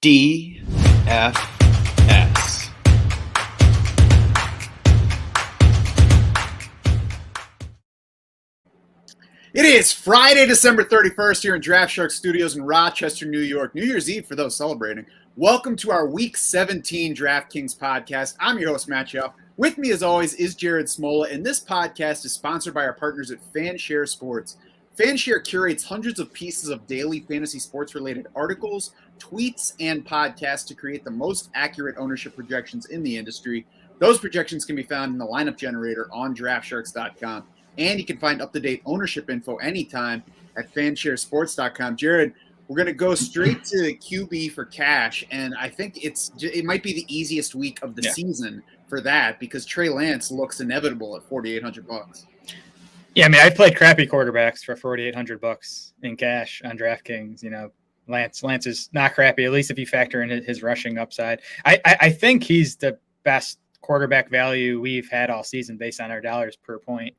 DFS. It is Friday, December 31st here in Draft Shark Studios in Rochester, New York. New Year's Eve for those celebrating. Welcome to our Week 17 DraftKings podcast. I'm your host, Matt Schauf. With me, as always, is Jared Smola, and this podcast is sponsored by our partners at FanShare Sports. FanShare curates hundreds of pieces of daily fantasy sports-related articles, tweets, and podcasts to create the most accurate ownership projections in the industry. Those projections can be found in the lineup generator on DraftSharks.com. And you can find up-to-date ownership info anytime at fansharesports.com. Jared, we're going to go straight to QB for cash, and I think it might be the easiest week of the season for that because Trey Lance looks inevitable at $4,800. Yeah, I mean, I've played crappy quarterbacks for $4,800 in cash on DraftKings. You know, Lance is not crappy, at least if you factor in his rushing upside. I think he's the best quarterback value we've had all season based on our dollars per point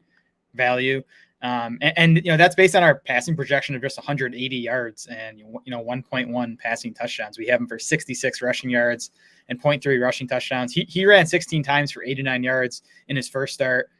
value. And you know, that's based on our passing projection of just 180 yards and 1.1 passing touchdowns. We have him for 66 rushing yards and 0.3 rushing touchdowns. He ran 16 times for 89 yards in his first start,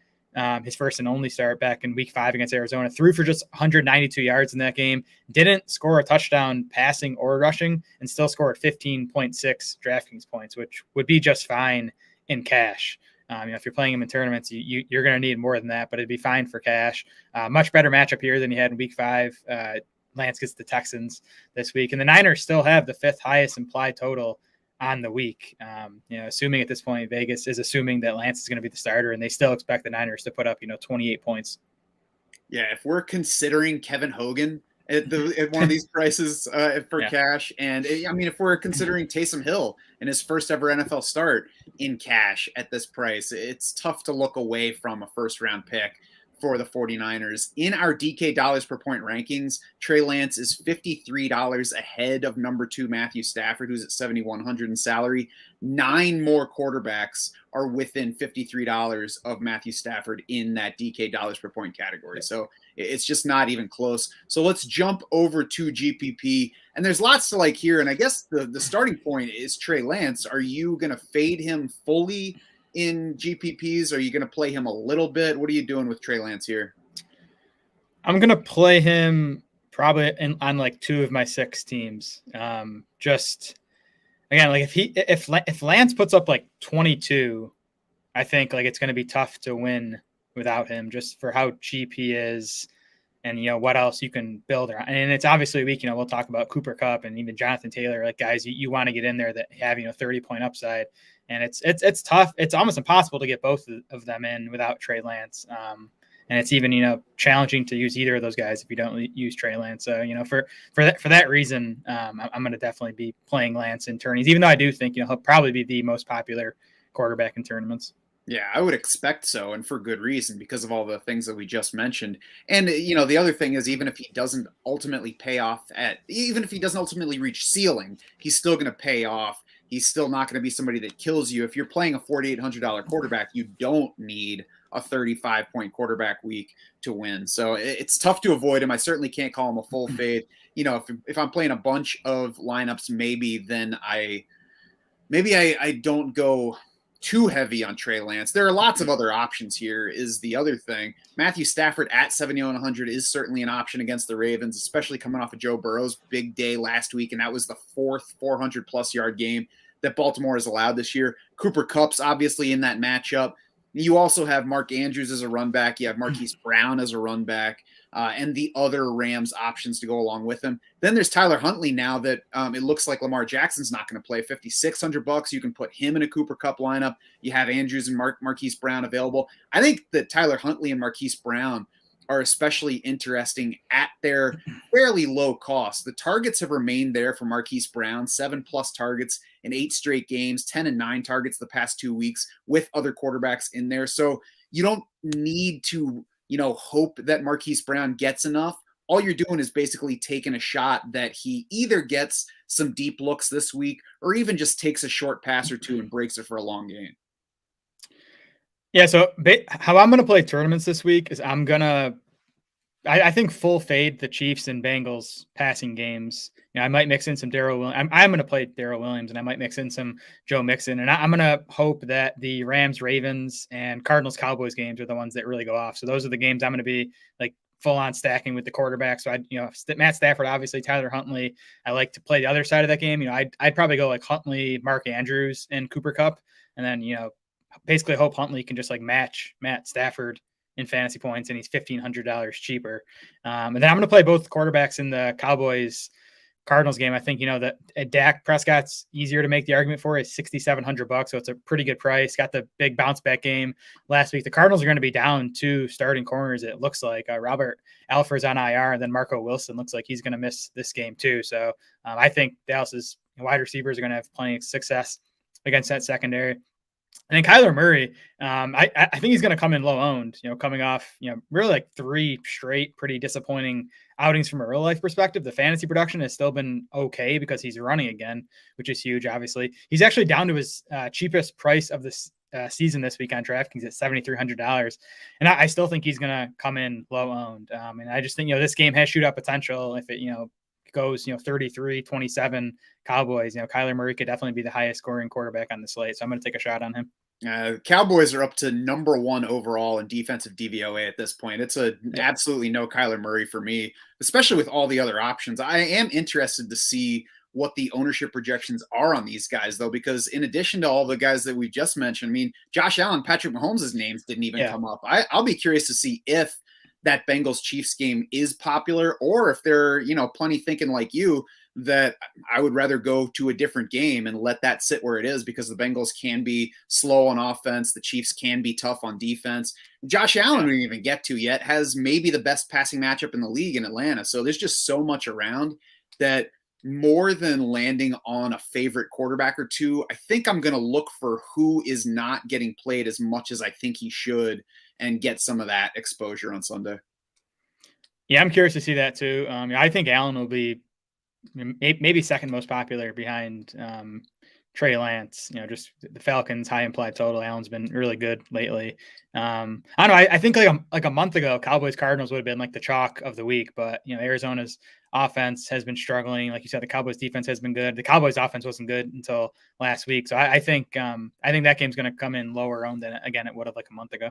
his first and only start back in week 5 against Arizona. Threw for just 192 yards in that game. Didn't score a touchdown passing or rushing, and still scored 15.6 DraftKings points, which would be just fine in cash. If you're playing him in tournaments, you're going to need more than that, but it'd be fine for cash. Much better matchup here than you had in week 5. Lance gets the Texans this week, and the Niners still have the 5th highest implied total on the week. Assuming at this point, Vegas is assuming that Lance is going to be the starter, and they still expect the Niners to put up, 28 points. Yeah, if we're considering Kevin Hogan at one of these prices for cash, and I mean, if we're considering Taysom Hill in his first ever NFL start in cash at this price, it's tough to look away from a first round pick for the 49ers. In our DK dollars per point rankings, Trey Lance is $53 ahead of number 2 Matthew Stafford, who's at $7,100 in salary. 9 more quarterbacks are within $53 of Matthew Stafford in that DK dollars per point category. So it's just not even close. So let's jump over to GPP. And there's lots to like here. And I guess the starting point is Trey Lance. Are you going to fade him fully in GPPs? Are you going to play him a little bit? What are you doing with Trey Lance here? I'm going to play him probably on like 2 of my 6 teams. Just again, like if Lance puts up like 22, I think like it's going to be tough to win without him just for how cheap he is and, what else you can build around. And it's obviously a week, we'll talk about Cooper Kupp and even Jonathan Taylor, like guys you want to get in there that have, 30-point upside. And it's tough. It's almost impossible to get both of them in without Trey Lance. And it's even, challenging to use either of those guys if you don't use Trey Lance. So, for that reason, I'm going to definitely be playing Lance in tourneys, even though I do think, he'll probably be the most popular quarterback in tournaments. Yeah, I would expect so, and for good reason, because of all the things that we just mentioned. And, the other thing is, even if he doesn't ultimately reach ceiling, he's still going to pay off. He's still not going to be somebody that kills you. If you're playing a $4,800 quarterback, you don't need a 35-point quarterback week to win. So it's tough to avoid him. I certainly can't call him a full fade. If I'm playing a bunch of lineups, maybe I don't go too heavy on Trey Lance. There are lots of other options here is the other thing. Matthew Stafford at $7,100 is certainly an option against the Ravens, especially coming off of Joe Burrow's big day last week, and that was the 4th 400-plus yard game that Baltimore has allowed this year. Cooper Kupp's obviously in that matchup. You also have Mark Andrews as a run back. You have Marquise Brown as a run back, and the other Rams options to go along with him. Then there's Tyler Huntley now that it looks like Lamar Jackson's not going to play. $5,600. You can put him in a Cooper Kupp lineup. You have Andrews and Marquise Brown available. I think that Tyler Huntley and Marquise Brown are especially interesting at their fairly low cost. The targets have remained there for Marquise Brown, 7+ targets in 8 straight games, 10 and 9 targets the past 2 weeks with other quarterbacks in there. So you don't need to, hope that Marquise Brown gets enough. All you're doing is basically taking a shot that he either gets some deep looks this week or even just takes a short pass or 2 and breaks it for a long game. Yeah, so how I'm going to play tournaments this week is I'm going to I think full fade the Chiefs and Bengals passing games. I might mix in some Darrell Williams. I'm going to play Darrell Williams, and I might mix in some Joe Mixon. And I'm going to hope that the Rams, Ravens, and Cardinals, Cowboys games are the ones that really go off. So those are the games I'm going to be like full on stacking with the quarterback. So Matt Stafford, obviously Tyler Huntley. I like to play the other side of that game. I'd probably go like Huntley, Mark Andrews, and Cooper Kupp, and then basically hope Huntley can just like match Matt Stafford in fantasy points, and he's $1,500 cheaper. And then I'm going to play both quarterbacks in the Cowboys Cardinals game. I think, that Dak Prescott's easier to make the argument for. Is $6,700. So it's a pretty good price. Got the big bounce back game last week. The Cardinals are going to be down 2 starting corners. It looks like Robert Alford's on IR, and then Marco Wilson looks like he's going to miss this game too. So I think Dallas's wide receivers are going to have plenty of success against that secondary. And then Kyler Murray, I think he's going to come in low owned, coming off, really like 3 straight pretty disappointing outings from a real life perspective. The fantasy production has still been okay because he's running again, which is huge. Obviously, he's actually down to his cheapest price of this season this week on DraftKings at $7,300. And I still think he's going to come in low owned. And I just think, this game has shootout potential. If it, goes 33-27 Cowboys, Kyler Murray could definitely be the highest scoring quarterback on the slate, so I'm going to take a shot on him. Cowboys are up to number 1 overall in defensive DVOA at this point. It's absolutely no Kyler Murray for me, especially with all the other options. I am interested to see what the ownership projections are on these guys, though, because in addition to all the guys that we just mentioned, Josh Allen, Patrick Mahomes' names didn't even come up. I'll be curious to see if that Bengals Chiefs game is popular, or if they're, plenty thinking like you that I would rather go to a different game and let that sit where it is, because the Bengals can be slow on offense. The Chiefs can be tough on defense. Josh Allen, we didn't even get to yet, has maybe the best passing matchup in the league in Atlanta. So there's just so much around that more than landing on a favorite quarterback or two, I think I'm going to look for who is not getting played as much as I think he should and get some of that exposure on Sunday. Yeah, I'm curious to see that too. I think Allen will be maybe second most popular behind Trey Lance. Just the Falcons' high implied total. Allen's been really good lately. I don't know. I think like a month ago, Cowboys Cardinals would have been like the chalk of the week, but Arizona's offense has been struggling. Like you said, the Cowboys defense has been good. The Cowboys offense wasn't good until last week. So I think that game's going to come in lower owned than again it would have like a month ago.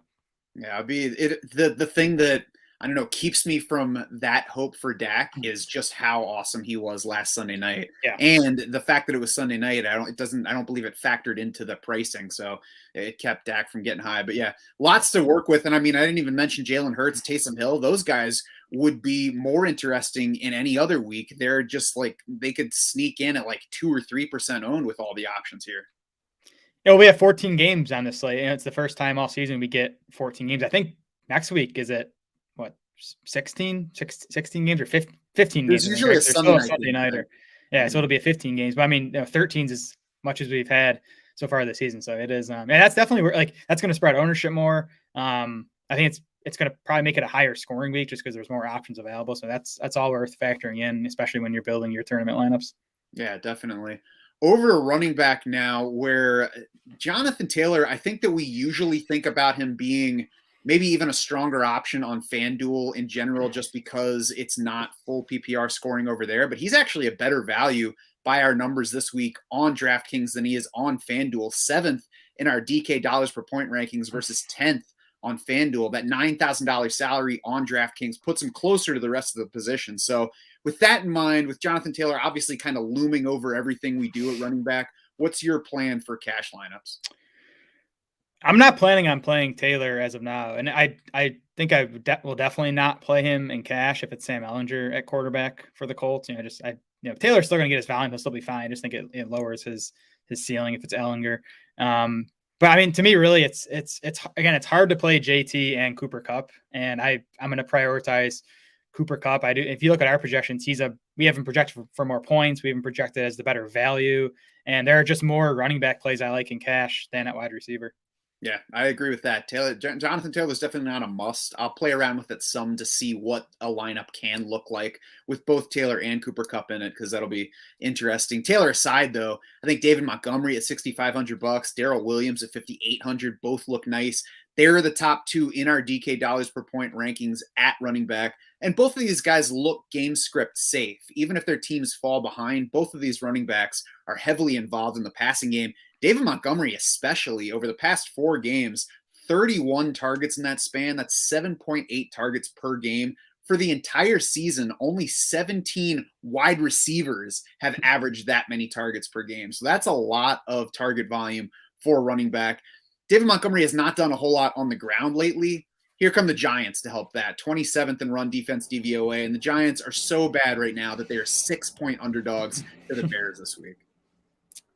Yeah, the thing that I don't know keeps me from that hope for Dak is just how awesome he was last Sunday night. Yeah. And the fact that it was Sunday night, I don't believe it factored into the pricing, so it kept Dak from getting high. But yeah, lots to work with. And I didn't even mention Jalen Hurts, Taysom Hill. Those guys would be more interesting in any other week. They're just like they could sneak in at like 2 or 3% owned with all the options here. We have 14 games on this slate. It's the first time all season we get 14 games. I think next week is it what 16 games or 15 games? There's usually a Sunday nighter. Yeah, so it'll be a 15 games. But 13 is as much as we've had so far this season. So it is, and that's definitely like that's going to spread ownership more. I think it's going to probably make it a higher scoring week just because there's more options available. So that's all worth factoring in, especially when you're building your tournament lineups. Yeah, definitely. Over a running back now, where Jonathan Taylor, I think that we usually think about him being maybe even a stronger option on FanDuel in general, just because it's not full PPR scoring over there. But he's actually a better value by our numbers this week on DraftKings than he is on FanDuel. 7th in our DK dollars per point rankings versus 10th on FanDuel. That $9,000 salary on DraftKings puts him closer to the rest of the position. So with that in mind, with Jonathan Taylor obviously kind of looming over everything we do at running back, what's your plan for cash lineups? I'm not planning on playing Taylor as of now. And I think I will definitely not play him in cash if it's Sam Ehlinger at quarterback for the Colts. Taylor's still going to get his volume. He'll still be fine. I just think it lowers his ceiling if it's Ehlinger. But to me, really, it's hard to play JT and Cooper Kupp, and I'm going to prioritize Cooper Kupp. I do. If you look at our projections, we haven't projected for more points. We haven't projected as the better value, and there are just more running back plays I like in cash than at wide receiver. Yeah, I agree with that. Jonathan Taylor is definitely not a must. I'll play around with it some to see what a lineup can look like with both Taylor and Cooper Kupp in it, because that'll be interesting. Taylor aside, though, I think David Montgomery at $6,500, Darrell Williams at $5,800, both look nice. They're the top 2 in our DK dollars per point rankings at running back. And both of these guys look game script safe. Even if their teams fall behind, both of these running backs are heavily involved in the passing game. David Montgomery, especially over the past 4 games, 31 targets in that span. That's 7.8 targets per game. For the entire season, only 17 wide receivers have averaged that many targets per game. So that's a lot of target volume for a running back. David Montgomery has not done a whole lot on the ground lately. Here come the Giants to help that. 27th in run defense DVOA. And the Giants are so bad right now that they are 6-point underdogs to the Bears this week.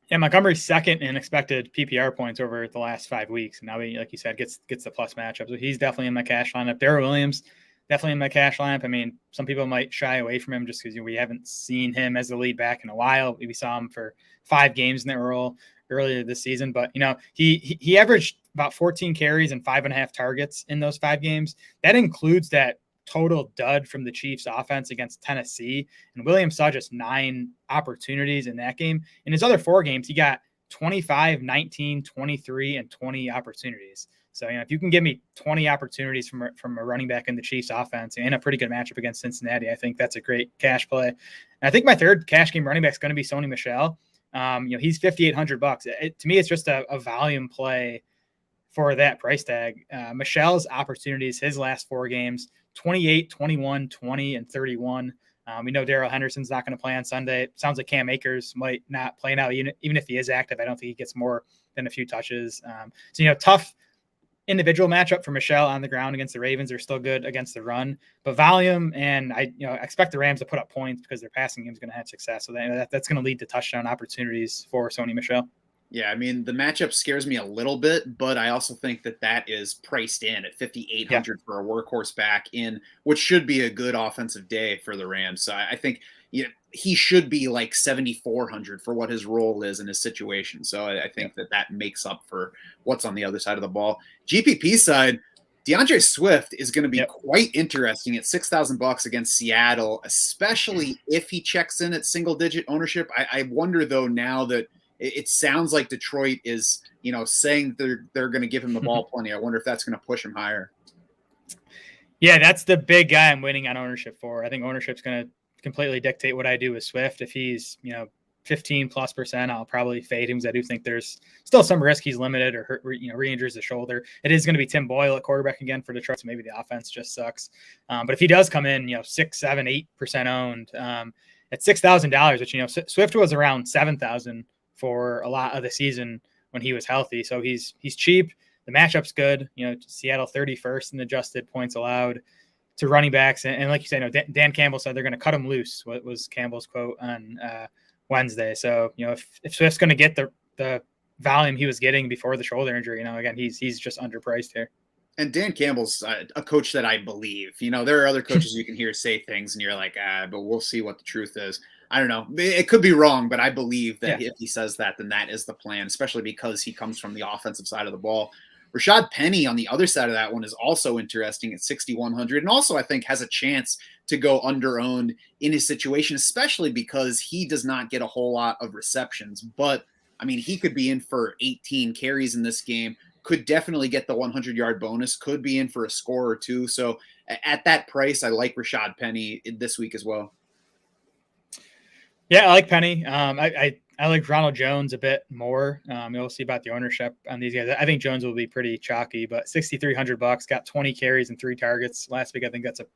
Yeah, Montgomery's second in expected PPR points over the last 5 weeks. And now he, like you said, gets the plus matchup. So he's definitely in my cash lineup. Darrell Williams, definitely in my cash lineup. I mean, some people might shy away from him just because we haven't seen him as the lead back in a while. We saw him for 5 games in that role earlier this season, but he averaged about 14 carries and 5.5 targets in those 5 games. That includes that total dud from the Chiefs offense against Tennessee. And Williams saw just 9 opportunities in that game. In his other 4 games, he got 25, 19, 23, and 20 opportunities. So, if you can give me 20 opportunities from a running back in the Chiefs offense and a pretty good matchup against Cincinnati, I think that's a great cash play. And I think my third cash game running back is going to be Sony Michel. He's $5,800. To me, it's just a volume play for that price tag. Michel's opportunities, his last 4 games, 28, 21, 20, and 31. We know Darrell Henderson's not going to play on Sunday. It sounds like Cam Akers might not play now. Even if he is active, I don't think he gets more than a few touches. So, tough individual matchup for Michel on the ground against the Ravens. Are still good against the run, but volume, and I expect the Rams to put up points because their passing game is going to have success. So that's going to lead to touchdown opportunities for Sony Michel. Yeah, I mean, the matchup scares me a little bit, but I also think that is priced in at 5,800 for a workhorse back in what should be a good offensive day for the Rams. So I think he should be like 7,400 for what his role is in his situation. So I think that makes up for what's on the other side of the ball. GPP side, DeAndre Swift is going to be quite interesting at $6,000 against Seattle, especially if he checks in at single-digit ownership. I wonder, though, now that it sounds like Detroit is, saying they're going to give him the ball plenty. I wonder if that's going to push him higher. Yeah, that's the big guy I'm waiting on ownership for. I think ownership's going to completely dictate what I do with Swift. If he's, 15+%, I'll probably fade him because I do think there's still some risk he's limited or re-injures the shoulder. It is going to be Tim Boyle at quarterback again for Detroit, so maybe the offense just sucks. But if he does come in, 6, 7, 8% owned at $6,000, which, Swift was around $7,000 for a lot of the season when he was healthy. So he's cheap. The matchup's good. Seattle 31st in adjusted points allowed to running backs. And like you said, Dan Campbell said they're going to cut him loose. What was Campbell's quote on Wednesday? So, if Swift's going to get the volume he was getting before the shoulder injury, again, he's just underpriced here. And Dan Campbell's a coach that I believe. There are other coaches you can hear say things and you're like, but we'll see what the truth is. I don't know. It could be wrong, but I believe that if he says that, then that is the plan, especially because he comes from the offensive side of the ball. Rashad Penny on the other side of that one is also interesting at 6,100 and also I think has a chance to go under-owned in his situation, especially because he does not get a whole lot of receptions. But, I mean, he could be in for 18 carries in this game, could definitely get the 100-yard bonus, could be in for a score or two. So at that price, I like Rashad Penny this week as well. Yeah, I like Penny. I like Ronald Jones a bit more. We'll see about the ownership on these guys. I think Jones will be pretty chalky, but $6,300, got 20 carries and 3 targets last week. I think that's a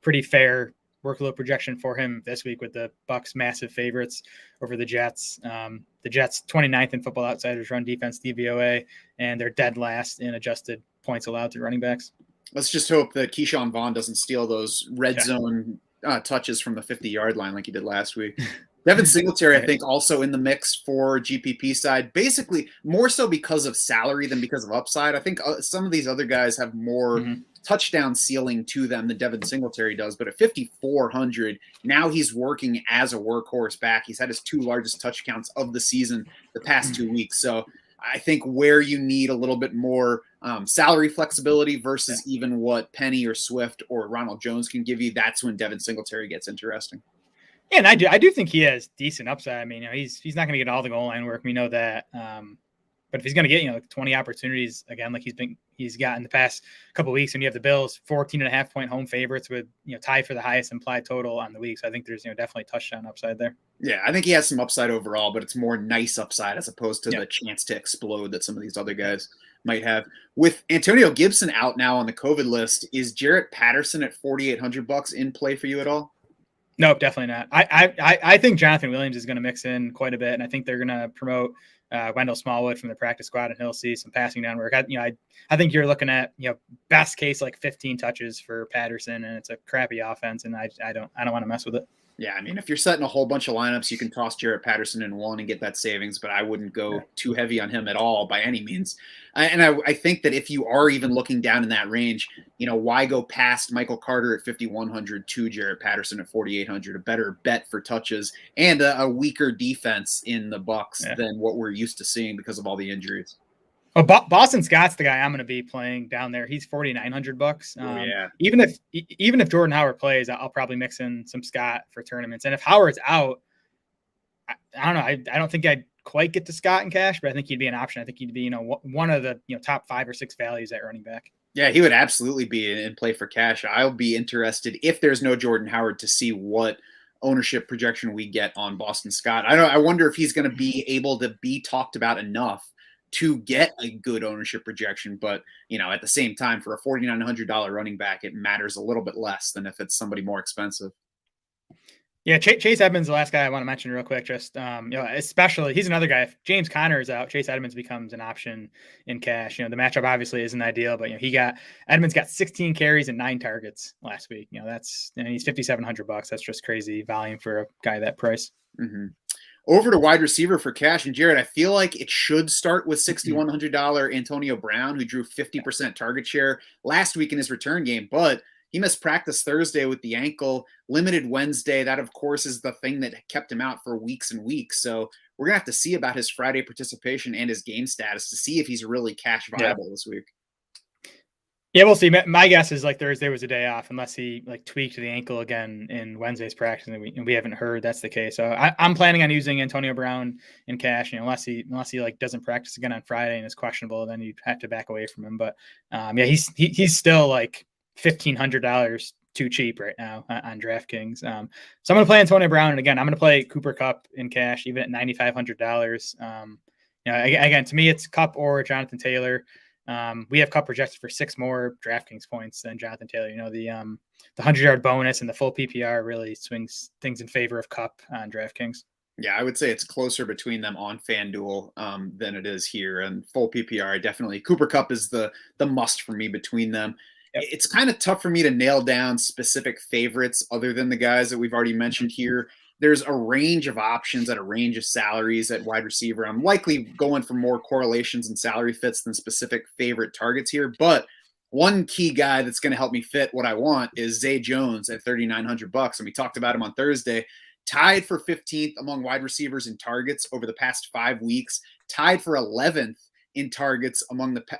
pretty fair workload projection for him this week with the Bucs massive favorites over the Jets. The Jets 29th in Football Outsiders run defense DVOA, and they're dead last in adjusted points allowed to running backs. Let's just hope that Keyshawn Vaughn doesn't steal those red zone touches from the 50-yard line like he did last week. Devin Singletary, I think, also in the mix for GPP side, basically more so because of salary than because of upside. I think some of these other guys have more touchdown ceiling to them than Devin Singletary does. But at 5,400, now he's working as a workhorse back. He's had his 2 largest touch counts of the season the past 2 weeks. So I think where you need a little bit more salary flexibility versus even what Penny or Swift or Ronald Jones can give you, that's when Devin Singletary gets interesting. Yeah, and I do think he has decent upside. I mean, he's not going to get all the goal line work. We know that. But if he's going to get, 20 opportunities again, like he's got in the past couple of weeks, and you have the Bills 14.5 point home favorites with, tied for the highest implied total on the week. So I think there's, definitely touchdown upside there. Yeah, I think he has some upside overall, but it's more nice upside as opposed to the chance to explode that some of these other guys might have. With Antonio Gibson out now on the COVID list, is Jarrett Patterson at $4,800 in play for you at all? Nope, definitely not. I think Jonathan Williams is going to mix in quite a bit, and I think they're going to promote Wendell Smallwood from the practice squad, and he'll see some passing down work. I think you're looking at best case like 15 touches for Patterson, and it's a crappy offense, and I don't want to mess with it. Yeah, I mean, if you're setting a whole bunch of lineups, you can toss Jarrett Patterson in one and get that savings, but I wouldn't go too heavy on him at all by any means. And I think that if you are even looking down in that range, why go past Michael Carter at 5,100 to Jarrett Patterson at 4,800, a better bet for touches and a weaker defense in the Bucs than what we're used to seeing because of all the injuries. Oh, Boston Scott's the guy I'm going to be playing down there. He's $4,900. Even if Jordan Howard plays, I'll probably mix in some Scott for tournaments. And if Howard's out, I don't know. I don't think I'd quite get to Scott in cash, but I think he'd be an option. I think he'd be one of the top 5 or 6 values at running back. Yeah, he would absolutely be in play for cash. I'll be interested if there's no Jordan Howard to see what ownership projection we get on Boston Scott. I wonder if he's going to be able to be talked about enough to get a good ownership projection. But, at the same time, for a $4,900 running back, it matters a little bit less than if it's somebody more expensive. Yeah, Chase Edmonds, the last guy I want to mention real quick, just, especially, he's another guy. If James Conner is out, Chase Edmonds becomes an option in cash. The matchup obviously isn't ideal, but, Edmonds got 16 carries and 9 targets last week. He's $5,700. That's just crazy volume for a guy that price. Mm-hmm. Over to wide receiver for cash. And Jared, I feel like it should start with $6,100 Antonio Brown, who drew 50% target share last week in his return game, but he missed practice Thursday with the ankle, limited Wednesday. That, of course, is the thing that kept him out for weeks and weeks. So we're going to have to see about his Friday participation and his game status to see if he's really cash viable this week. Yeah, we'll see. My guess is Thursday was a day off, unless he tweaked the ankle again in Wednesday's practice, and we haven't heard that's the case. So I'm planning on using Antonio Brown in cash. Unless he doesn't practice again on Friday and is questionable, then you'd have to back away from him. But he's still $1,500 too cheap right now on DraftKings. So I'm going to play Antonio Brown, and again, I'm going to play Cooper Kupp in cash, even at $9,500. Again, to me, it's Kupp or Jonathan Taylor. We have Kupp projected for 6 more DraftKings points than Jonathan Taylor. The 100-yard bonus and the full PPR really swings things in favor of Kupp on DraftKings. Yeah, I would say it's closer between them on FanDuel than it is here. And full PPR, definitely Cooper Kupp is the must for me between them. Yep. It's kind of tough for me to nail down specific favorites other than the guys that we've already mentioned here. There's a range of options at a range of salaries at wide receiver. I'm likely going for more correlations and salary fits than specific favorite targets here. But one key guy that's going to help me fit what I want is Zay Jones at $3,900. And we talked about him on Thursday. Tied for 15th among wide receivers in targets over the past 5 weeks. Tied for 11th in targets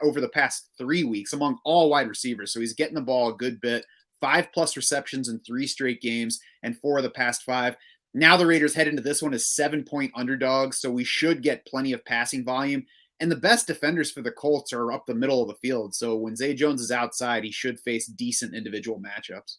over the past 3 weeks among all wide receivers. So he's getting the ball a good bit. 5+ receptions in 3 straight games and 4 of the past 5. Now the Raiders head into this one as 7-point underdogs, so we should get plenty of passing volume. And the best defenders for the Colts are up the middle of the field. So when Zay Jones is outside, he should face decent individual matchups.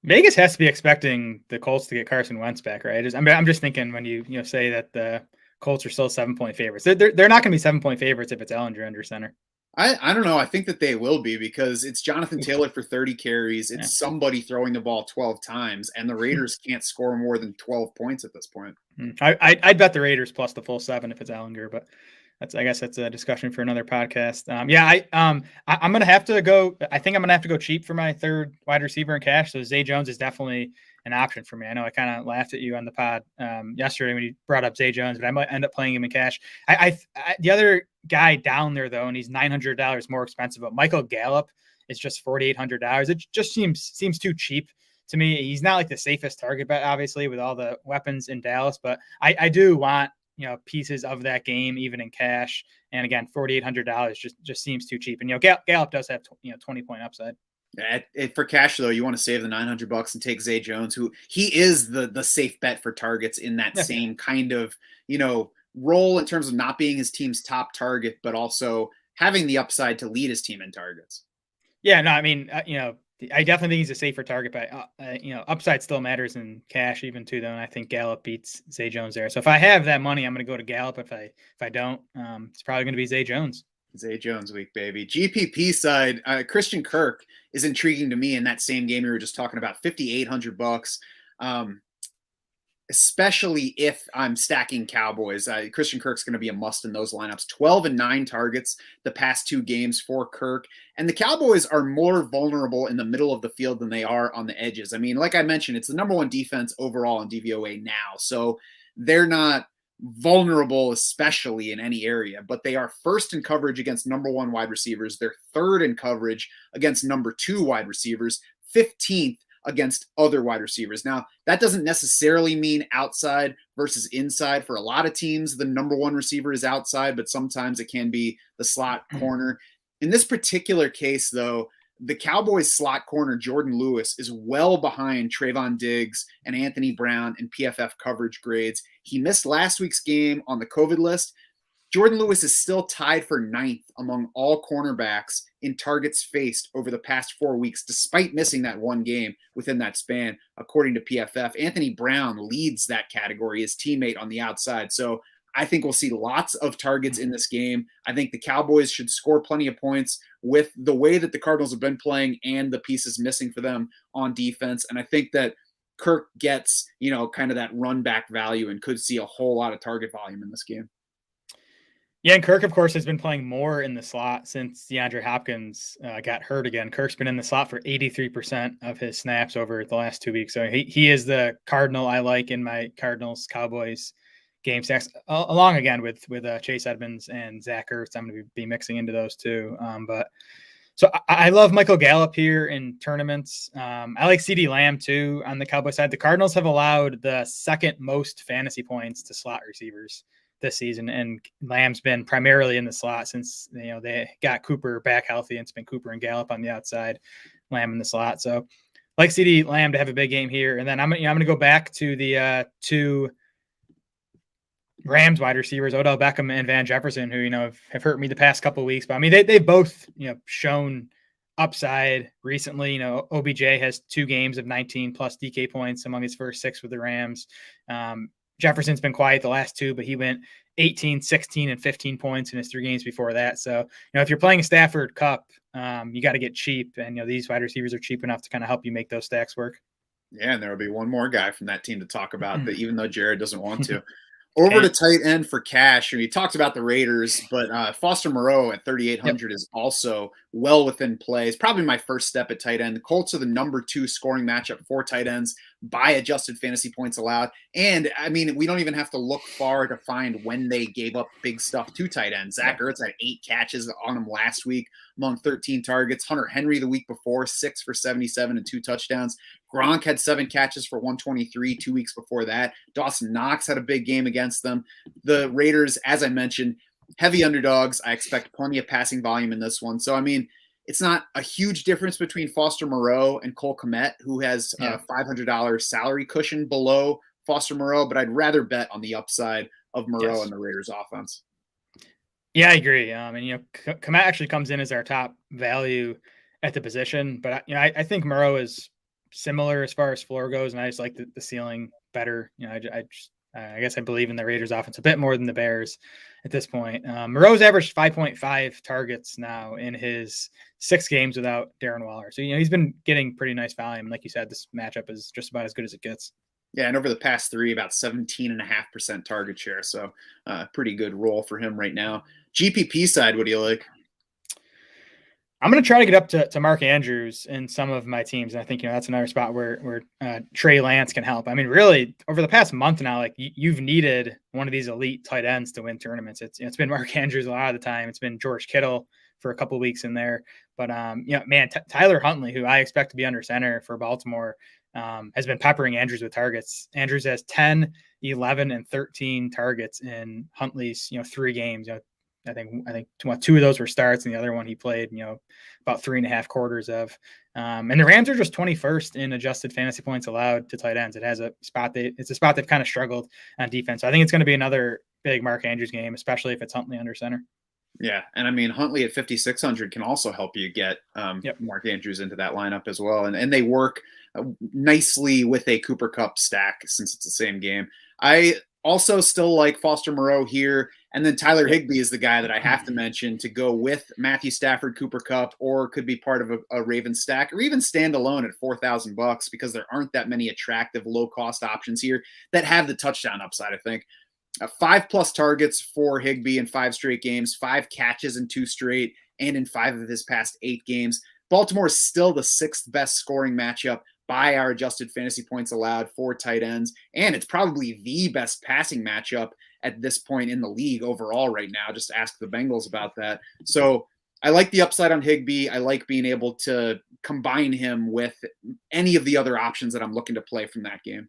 Vegas has to be expecting the Colts to get Carson Wentz back, right? I'm just thinking when you say that the Colts are still 7-point favorites. They're not going to be 7-point favorites if it's Ellinger under center. I don't know. I think that they will be because it's Jonathan Taylor for 30 carries. It's somebody throwing the ball 12 times, and the Raiders can't score more than 12 points at this point. I'd bet the Raiders plus the full 7 if it's Ellinger, but I guess that's a discussion for another podcast. I'm going to have to go. I think I'm going to have to go cheap for my third wide receiver in cash. So Zay Jones is definitely an option for me. I know I kind of laughed at you on the pod yesterday when you brought up Zay Jones, but I might end up playing him in cash. The other guy down there though, and he's $900 more expensive, but Michael Gallup is just $4,800. It just seems too cheap to me. He's not the safest target bet, obviously, with all the weapons in Dallas, but I do want pieces of that game even in cash. And again, $4,800 just seems too cheap. And Gallup does have 20-point upside. For cash though, you want to save the $900 and take Zay Jones, who he is the safe bet for targets in that same kind of role in terms of not being his team's top target, but also having the upside to lead his team in targets. Yeah, no, I mean, I definitely think he's a safer target, but upside still matters in cash even too. Though, and I think Gallup beats Zay Jones there. So if I have that money, I'm going to go to Gallup. If I don't, it's probably going to be Zay Jones. Zay Jones week, baby. GPP side, Christian Kirk is intriguing to me in that same game we were just talking about, $5,800. Especially if I'm stacking Cowboys. Christian Kirk's going to be a must in those lineups. 12 and 9 targets the past 2 games for Kirk. And the Cowboys are more vulnerable in the middle of the field than they are on the edges. I mean, like I mentioned, it's the number 1 defense overall in DVOA now. So they're not vulnerable, especially in any area, but they are first in coverage against number 1 wide receivers. They're third in coverage against number 2 wide receivers, 15th against other wide receivers. Now, that doesn't necessarily mean outside versus inside. For a lot of teams, the number 1 receiver is outside, but sometimes it can be the slot corner. In this particular case, though, the Cowboys slot corner, Jordan Lewis, is well behind Trayvon Diggs and Anthony Brown in PFF coverage grades. He missed last week's game on the COVID list. Jordan Lewis is still tied for 9th among all cornerbacks in targets faced over the past 4 weeks, despite missing that 1 game within that span, according to PFF. Anthony Brown leads that category, his teammate on the outside. So I think we'll see lots of targets in this game. I think the Cowboys should score plenty of points with the way that the Cardinals have been playing and the pieces missing for them on defense. And I think that Kirk gets, kind of that run back value and could see a whole lot of target volume in this game. Yeah, and Kirk, of course, has been playing more in the slot since DeAndre Hopkins got hurt again. Kirk's been in the slot for 83% of his snaps over the last 2 weeks. So he is the Cardinal I like in my Cardinals-Cowboys game stacks, along again with Chase Edmonds and Zach Ertz. I'm going to be mixing into those too. So I love Michael Gallup here in tournaments. I like CeeDee Lamb too on the Cowboys side. The Cardinals have allowed the 2nd most fantasy points to slot receivers this season, and Lamb's been primarily in the slot since they got Cooper back healthy, and it's been Cooper and Gallup on the outside, Lamb in the slot. So like CeeDee Lamb to have a big game here. And then I'm going to go back to the 2 Rams wide receivers, Odell Beckham and Van Jefferson, who have hurt me the past couple of weeks. But I mean, they've both shown upside recently. OBJ has 2 games of 19 plus DK points among his first 6 with the Rams. Jefferson's been quiet the last 2, but he went 18, 16, and 15 points in his 3 games before that. So, if you're playing Stafford Kupp, you got to get cheap. And, these wide receivers are cheap enough to kind of help you make those stacks work. Yeah, and there will be one more guy from that team to talk about, that even though Jared doesn't want to. Over to tight end for cash. We talked about the Raiders, but Foster Moreau at 3,800 is also well within play. It's probably my first step at tight end. The Colts are the number 2 scoring matchup for tight ends by adjusted fantasy points allowed. And I mean, we don't even have to look far to find when they gave up big stuff to tight ends. Zach Ertz had 8 catches on him last week among 13 targets. Hunter Henry the week before, 6 for 77 and 2 touchdowns. Gronk had 7 catches for 123 2 weeks before that. Dawson Knox had a big game against them. The Raiders, as I mentioned, heavy underdogs. I expect plenty of passing volume in this one. So, I mean, it's not a huge difference between Foster Moreau and Cole Kmet, who has a $500 salary cushion below Foster Moreau, but I'd rather bet on the upside of Moreau and the Raiders offense. Yeah, I agree. And Kmet actually comes in as our top value at the position, but I think Moreau is similar as far as floor goes, and I just like the ceiling better. I guess I believe in the Raiders offense a bit more than the Bears at this point. Moreau's averaged 5.5 targets now in his 6 games without Darren Waller. So, he's been getting pretty nice volume. Like you said, this matchup is just about as good as it gets. Yeah, and over the past 3, about 17.5% target share. So pretty good role for him right now. GPP side, what do you like? I'm going to try to get up to Mark Andrews in some of my teams. And I think, that's another spot where Trey Lance can help. I mean, really, over the past month now, like you've needed one of these elite tight ends to win tournaments. It's been Mark Andrews a lot of the time. It's been George Kittle for a couple of weeks in there. But, Tyler Huntley, who I expect to be under center for Baltimore, has been peppering Andrews with targets. Andrews has 10, 11, and 13 targets in Huntley's, 3 games. I think 2 of those were starts, and the other one he played, about 3.5 quarters of. And the Rams are just 21st in adjusted fantasy points allowed to tight ends. It's a spot they've kind of struggled on defense. So I think it's going to be another big Mark Andrews game, especially if it's Huntley under center. Yeah, and I mean Huntley at 5,600 can also help you get Mark Andrews into that lineup as well, and they work nicely with a Cooper Kupp stack since it's the same game. I also still like Foster Moreau here, and then Tyler Higbee is the guy that I have to mention to go with Matthew Stafford, Cooper Kupp, or could be part of a Ravens stack, or even stand alone at $4,000 because there aren't that many attractive low cost options here that have the touchdown upside. I think 5+ targets for Higbee in 5 straight games, 5 catches in 2 straight, and in 5 of his past 8 games. Baltimore is still the 6th best scoring matchup by our adjusted fantasy points allowed for tight ends, and it's probably the best passing matchup at this point in the league overall right now. Just ask the Bengals about that. So I like the upside on Higbee. I like being able to combine him with any of the other options that I'm looking to play from that game.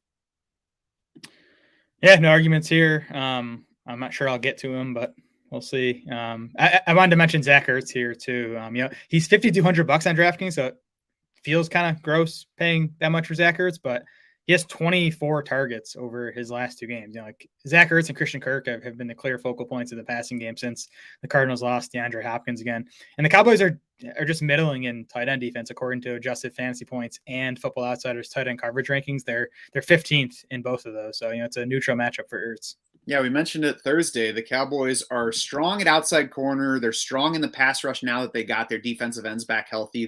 Yeah, no arguments here. I'm not sure I'll get to him, but we'll see. I wanted to mention Zach Ertz here too. He's $5,200 on DraftKings, so it feels kind of gross paying that much for Zach Ertz, but he has 24 targets over his last 2 games. Like Zach Ertz and Christian Kirk have been the clear focal points of the passing game since the Cardinals lost DeAndre Hopkins again. And the Cowboys are just middling in tight end defense according to adjusted fantasy points and Football Outsiders tight end coverage rankings. They're 15th in both of those. So it's a neutral matchup for Ertz. Yeah, we mentioned it Thursday. The Cowboys are strong at outside corner. They're strong in the pass rush now that they got their defensive ends back healthy.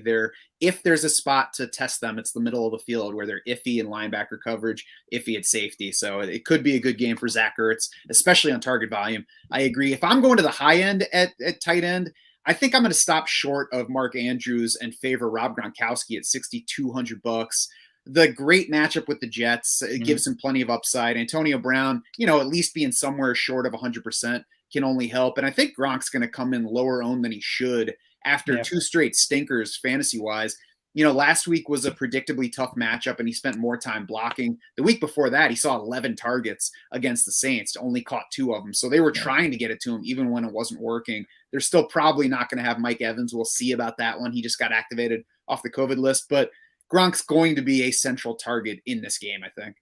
If there's a spot to test them, it's the middle of the field where they're iffy in linebacker coverage, iffy at safety. So it could be a good game for Zach Ertz, especially on target volume. I agree. If I'm going to the high end at tight end, I think I'm going to stop short of Mark Andrews and favor Rob Gronkowski at $6,200. The great matchup with the Jets, it gives him plenty of upside. Antonio Brown, at least being somewhere short of 100% can only help. And I think Gronk's going to come in lower owned than he should after 2 straight stinkers fantasy-wise. Last week was a predictably tough matchup, and he spent more time blocking. The week before that, he saw 11 targets against the Saints, only caught 2 of them. So they were trying to get it to him even when it wasn't working. They're still probably not going to have Mike Evans. We'll see about that one. He just got activated off the COVID list. But Gronk's going to be a central target in this game, I think.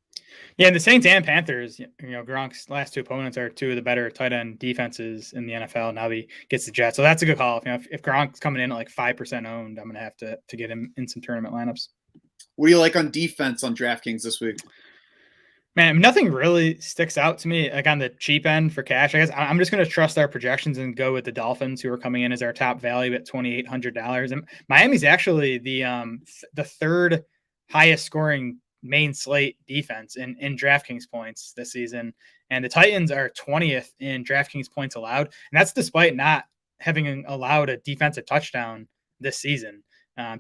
Yeah, and the Saints and Panthers, Gronk's last 2 opponents are 2 of the better tight end defenses in the NFL. Now he gets the Jets. So that's a good call. If Gronk's coming in at like 5% owned, I'm going to have to get him in some tournament lineups. What do you like on defense on DraftKings this week? Man, nothing really sticks out to me like on the cheap end for cash. I guess I'm just going to trust our projections and go with the Dolphins, who are coming in as our top value at $2,800. And Miami's actually the 3rd highest scoring main slate defense in DraftKings points this season. And the Titans are 20th in DraftKings points allowed. And that's despite not having allowed a defensive touchdown this season.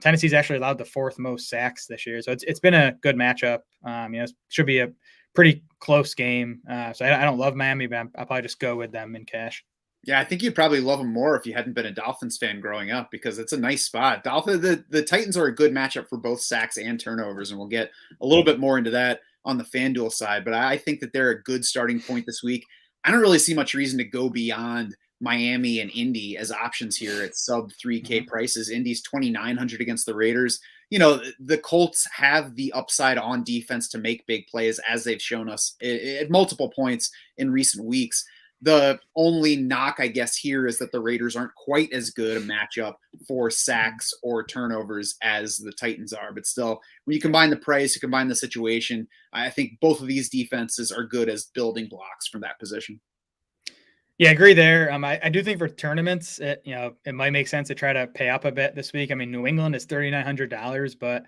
Tennessee's actually allowed the 4th most sacks this year. So it's been a good matchup. It should be a pretty close game. So I don't love Miami, but I'll probably just go with them in cash. Yeah, I think you'd probably love them more if you hadn't been a Dolphins fan growing up, because it's a nice spot. The Titans are a good matchup for both sacks and turnovers, and we'll get a little bit more into that on the FanDuel side. But I think that they're a good starting point this week. I don't really see much reason to go beyond Miami and Indy as options here at sub 3K prices. Indy's 2,900 against the Raiders. The Colts have the upside on defense to make big plays, as they've shown us at multiple points in recent weeks. The only knock, I guess, here is that the Raiders aren't quite as good a matchup for sacks or turnovers as the Titans are. But still, when you combine the price, you combine the situation, I think both of these defenses are good as building blocks from that position. Yeah, I agree there. I do think for tournaments, it might make sense to try to pay up a bit this week. I mean, New England is $3,900, but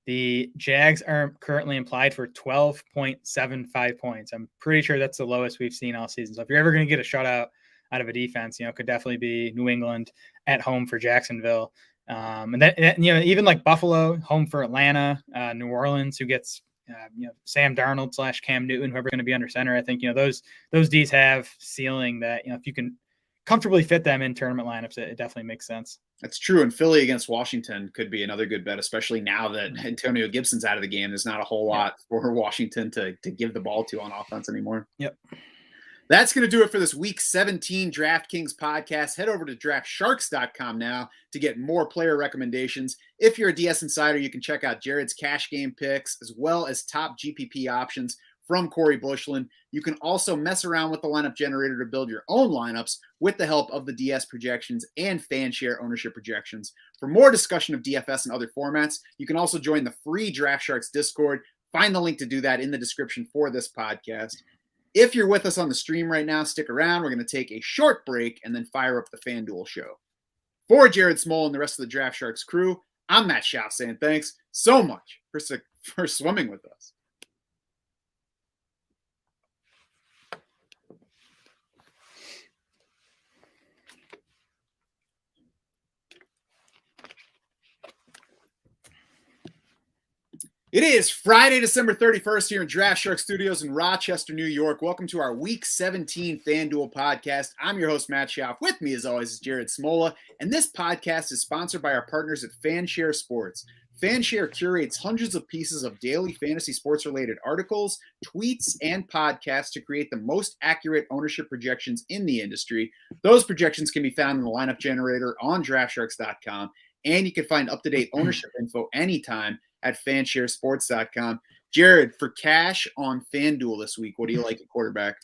the Jags are currently implied for 12.75 points. I'm pretty sure that's the lowest we've seen all season. So if you're ever going to get a shutout out of a defense, it could definitely be New England at home for Jacksonville. And then, even like Buffalo, home for Atlanta, New Orleans, who gets Sam Darnold / Cam Newton, whoever's going to be under center. I think, those Ds have ceiling that, if you can comfortably fit them in tournament lineups, it definitely makes sense. That's true. And Philly against Washington could be another good bet, especially now that Antonio Gibson's out of the game. There's not a whole lot for Washington to give the ball to on offense anymore. Yep. That's going to do it for this Week 17 DraftKings podcast. Head over to DraftSharks.com now to get more player recommendations. If you're a DS Insider, you can check out Jared's cash game picks as well as top GPP options from Corey Bushland. You can also mess around with the lineup generator to build your own lineups with the help of the DS projections and FanShare ownership projections. For more discussion of DFS and other formats, you can also join the free Draft Sharks Discord. Find the link to do that in the description for this podcast. If you're with us on the stream right now, stick around. We're going to take a short break and then fire up the FanDuel show. For Jared Small and the rest of the Draft Sharks crew, I'm Matt Schaaf saying thanks so much for swimming with us. It is Friday, December 31st here in Draft Shark Studios in Rochester, New York. Welcome to our Week 17 FanDuel podcast. I'm your host, Matt Schaaf. With me, as always, is Jared Smola. And this podcast is sponsored by our partners at FanShare Sports. FanShare curates hundreds of pieces of daily fantasy sports-related articles, tweets, and podcasts to create the most accurate ownership projections in the industry. Those projections can be found in the lineup generator on DraftSharks.com, and you can find up-to-date ownership info anytime at fansharesports.com. Jared, for cash on FanDuel this week, what do you like at quarterback?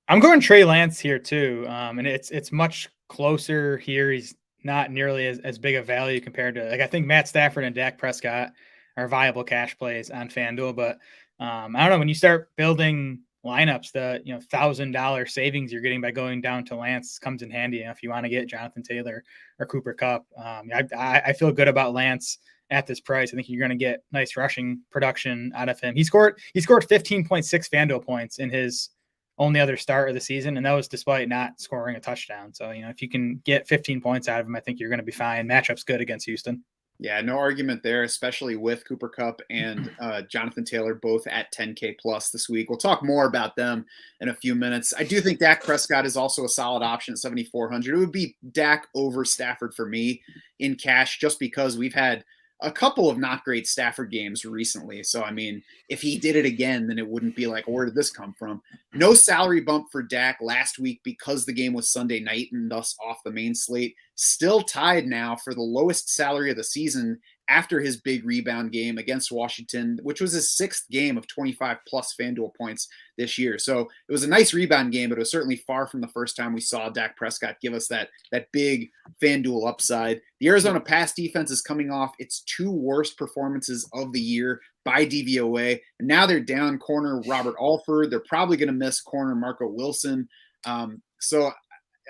I'm going Trey Lance here too. And it's much closer here. He's not nearly as big a value compared to, I think Matt Stafford and Dak Prescott are viable cash plays on FanDuel, but I don't know, when you start building lineups, the $1,000 savings you're getting by going down to Lance comes in handy if you want to get Jonathan Taylor or Cooper Kupp. I feel good about Lance at this price. I think you're going to get nice rushing production out of him. He scored 15.6 FanDuel points in his only other start of the season, and that was despite not scoring a touchdown. So, if you can get 15 points out of him, I think you're going to be fine. Matchup's good against Houston. Yeah, no argument there, especially with Cooper Kupp and Jonathan Taylor both at 10K plus this week. We'll talk more about them in a few minutes. I do think Dak Prescott is also a solid option at 7,400. It would be Dak over Stafford for me in cash, just because we've had a couple of not great Stafford games recently. So, if he did it again, then it wouldn't be like, where did this come from? No salary bump for Dak last week because the game was Sunday night and thus off the main slate. Still tied now for the lowest salary of the season after his big rebound game against Washington, which was his sixth game of 25 plus FanDuel points this year. So it was a nice rebound game, but it was certainly far from the first time we saw Dak Prescott give us that big FanDuel upside. The Arizona pass defense is coming off its two worst performances of the year by DVOA. And now they're down corner Robert Alford. They're probably going to miss corner Marco Wilson. So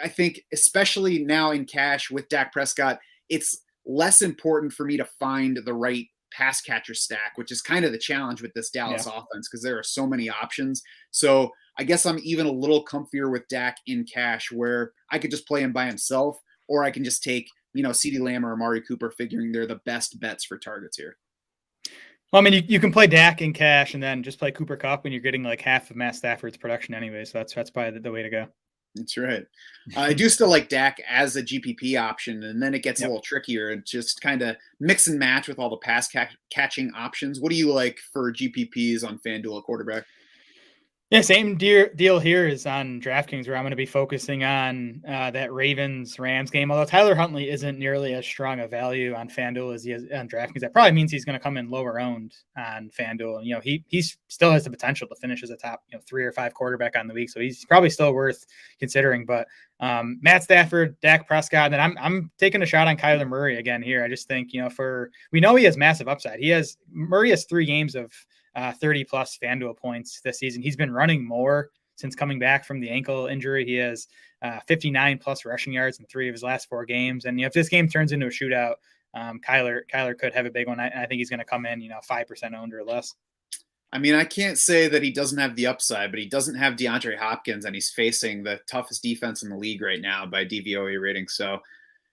I think especially now in cash with Dak Prescott, it's less important for me to find the right pass catcher stack, which is kind of the challenge with this Dallas offense because there are so many options. So I guess I'm even a little comfier with Dak in cash, where I could just play him by himself, or I can just take, CeeDee Lamb or Amari Cooper, figuring they're the best bets for targets here. Well, you can play Dak in cash and then just play Cooper Kupp when you're getting like half of Matt Stafford's production anyway. So that's probably the way to go. That's right. I do still like Dak as a GPP option, and then it gets a little trickier and just kind of mix and match with all the pass catching options. What do you like for GPPs on FanDuel at quarterback? Yeah, same deal here is on DraftKings, where I'm going to be focusing on that Ravens-Rams game. Although Tyler Huntley isn't nearly as strong a value on FanDuel as he is on DraftKings, that probably means he's going to come in lower owned on FanDuel. And, he still has the potential to finish as a top 3 or 5 quarterback on the week, so he's probably still worth considering. But Matt Stafford, Dak Prescott, and then I'm taking a shot on Kyla Murray again here. I just think we know he has massive upside. Murray has 3 games of 30 plus FanDuel points this season. He's been running more since coming back from the ankle injury. He has 59 plus rushing yards in 3 of his last 4 games. And if this game turns into a shootout, Kyler could have a big one. I think he's going to come in, 5% owned or less. I can't say that he doesn't have the upside, but he doesn't have DeAndre Hopkins, and he's facing the toughest defense in the league right now by DVOA rating. So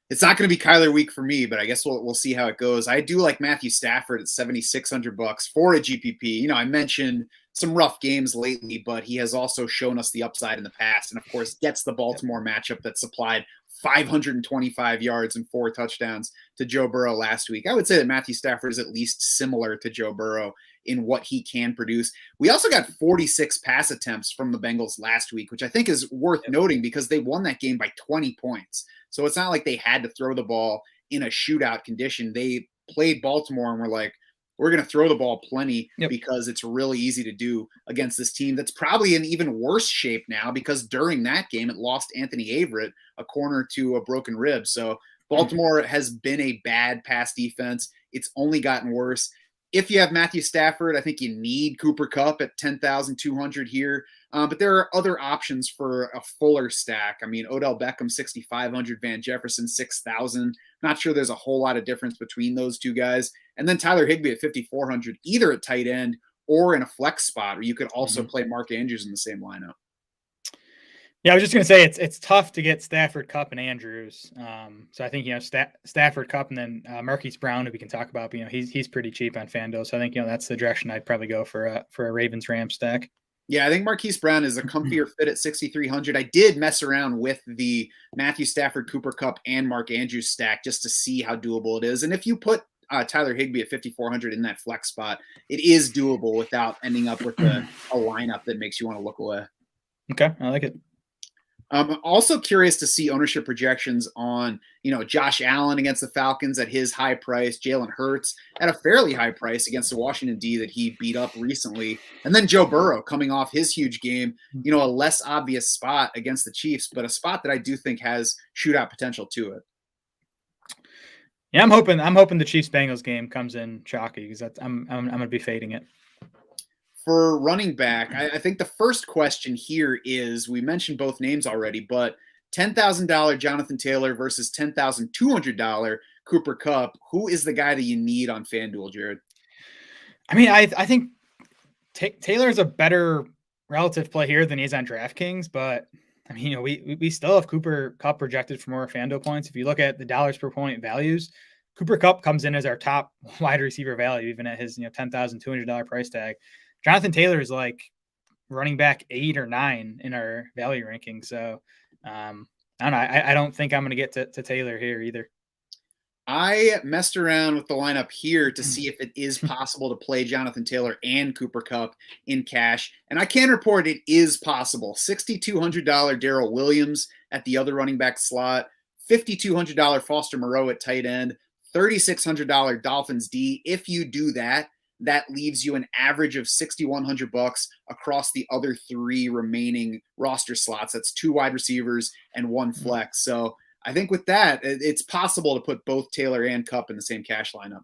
it's not going to be Kyler week for me, but I guess we'll see how it goes. I do like Matthew Stafford at $7,600 for a GPP. I mentioned some rough games lately, but he has also shown us the upside in the past, and of course gets the Baltimore matchup that supplied 525 yards and 4 touchdowns to Joe Burrow last week. I would say that Matthew Stafford is at least similar to Joe Burrow in what he can produce. We also got 46 pass attempts from the Bengals last week, which I think is worth noting because they won that game by 20 points. So it's not like they had to throw the ball in a shootout condition. They played Baltimore and were like, we're going to throw the ball plenty Yep. because it's really easy to do against this team that's probably in even worse shape now because during that game it lost Anthony Averett, a corner, to a broken rib. So Baltimore has been a bad pass defense. It's only gotten worse. If you have Matthew Stafford, I think you need Cooper Kupp at 10,200 here. But there are other options for a fuller stack. I mean, Odell Beckham, 6,500, Van Jefferson, 6,000. Not sure there's a whole lot of difference between those two guys. And then Tyler Higbee at 5,400, either at tight end or in a flex spot, or you could also play Mark Andrews in the same lineup. Yeah, I was just going to say it's tough to get Stafford, Kupp, and Andrews. So I think Stafford, Kupp, and then Marquise Brown, who we can talk about. But, he's pretty cheap on FanDuel, so I think that's the direction I'd probably go for a Ravens-Rams stack. Yeah, I think Marquise Brown is a comfier fit at 6,300. I did mess around with the Matthew Stafford, Cooper Kupp, and Mark Andrews stack just to see how doable it is. And if you put Tyler Higbee at 5,400 in that flex spot, it is doable without ending up with a lineup that makes you want to look away. Okay, I like it. I'm also curious to see ownership projections on, Josh Allen against the Falcons at his high price, Jalen Hurts at a fairly high price against the Washington D that he beat up recently, and then Joe Burrow coming off his huge game, a less obvious spot against the Chiefs, but a spot that I do think has shootout potential to it. Yeah, I'm hoping the Chiefs Bengals game comes in chalky because I'm going to be fading it. For running back, I think the first question here is, we mentioned both names already, but $10,000 Jonathan Taylor versus $10,200 Cooper Kupp. Who is the guy that you need on FanDuel, Jared? I mean, I think Taylor is a better relative play here than he is on DraftKings, but I mean, we still have Cooper Kupp projected for more FanDuel points. If you look at the dollars per point values, Cooper Kupp comes in as our top wide receiver value, even at his $10,200 price tag. Jonathan Taylor is like running back 8 or 9 in our value ranking. So I don't know. I don't think I'm going to get to Taylor here either. I messed around with the lineup here to see if it is possible to play Jonathan Taylor and Cooper Kupp in cash. And I can report it is possible. $6,200 Darrell Williams at the other running back slot, $5,200 Foster Moreau at tight end, $3,600 Dolphins D. If you do that, that leaves you an average of $6,100 across the other 3 remaining roster slots. That's 2 wide receivers and 1 flex. So I think with that, it's possible to put both Taylor and Kupp in the same cash lineup.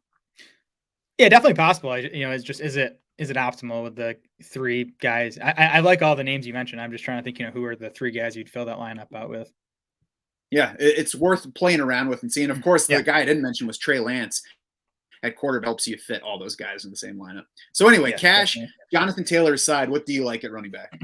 Yeah, definitely possible. It's just, is it optimal with the 3 guys? I like all the names you mentioned. I'm just trying to think, who are the 3 guys you'd fill that lineup out with? Yeah, it's worth playing around with and seeing. Of course, the guy I didn't mention was Trey Lance. At quarterback helps you fit all those guys in the same lineup. So anyway, cash, definitely. Jonathan Taylor aside, what do you like at running back?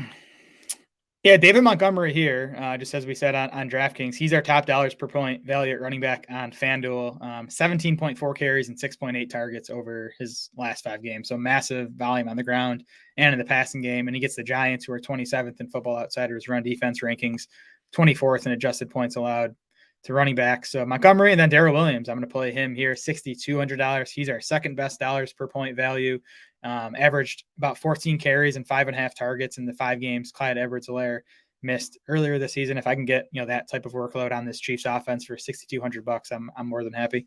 Yeah, David Montgomery here, just as we said on DraftKings, he's our top dollars per point value at running back on FanDuel. 17.4 carries and 6.8 targets over his last 5 games. So massive volume on the ground and in the passing game. And he gets the Giants, who are 27th in Football Outsiders run defense rankings, 24th in adjusted points allowed to running back. So Montgomery and then Darrell Williams. I'm going to play him here, $6,200. He's our second best dollars per point value. Averaged about 14 carries and 5.5 targets in the 5 games Clyde Edwards-Helaire missed earlier this season. If I can get that type of workload on this Chiefs offense for $6,200, I'm more than happy.